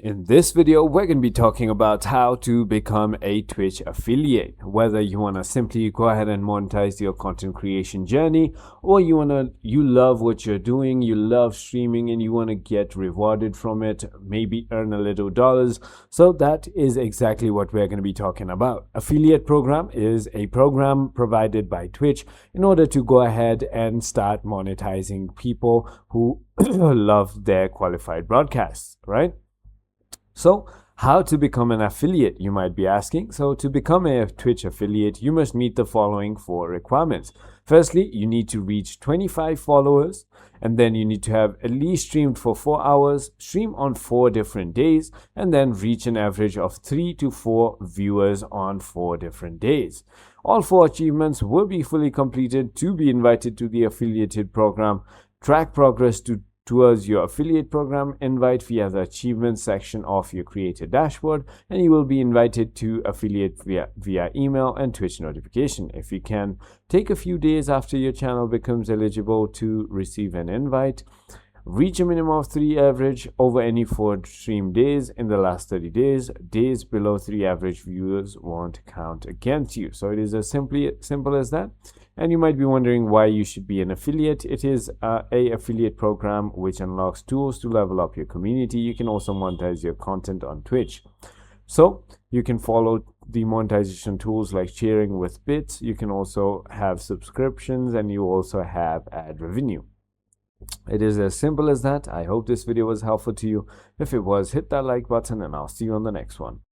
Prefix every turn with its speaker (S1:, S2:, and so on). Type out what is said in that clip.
S1: In this video, we're going to be talking about how to become a Twitch affiliate. Whether you want to simply go ahead and monetize your content creation journey, or you love what you're doing, you love streaming and you want to get rewarded from it, maybe earn a little dollars. So that is exactly what we're going to be talking about. Affiliate program is a program provided by Twitch in order to go ahead and start monetizing people who love their qualified broadcasts, right? So how to become an affiliate, you might be asking. So to become a Twitch affiliate, you must meet the following 4 requirements. Firstly, you need to reach 25 followers, and then you need to have at least streamed for 4 hours, stream on 4 different days, and then reach an average of 3 to 4 viewers on 4 different days. All 4 achievements will be fully completed to be invited to the affiliated program. Track progress towards your affiliate program invite via the achievements section of your creator dashboard, and you will be invited to affiliate via email and Twitch notification. If you can, take a few days after your channel becomes eligible to receive an invite. Reach a minimum of 3 average over any 4 stream days in the last 30 days. Days below 3 average viewers won't count against you. So it is as simple as that. And you might be wondering why you should be an affiliate. It is a affiliate program which unlocks tools to level up your community. You can also monetize your content on Twitch. So you can follow the monetization tools like sharing with bits. You can also have subscriptions, and you also have ad revenue. It is as simple as that. I hope this video was helpful to you. If it was, hit that like button and I'll see you on the next one.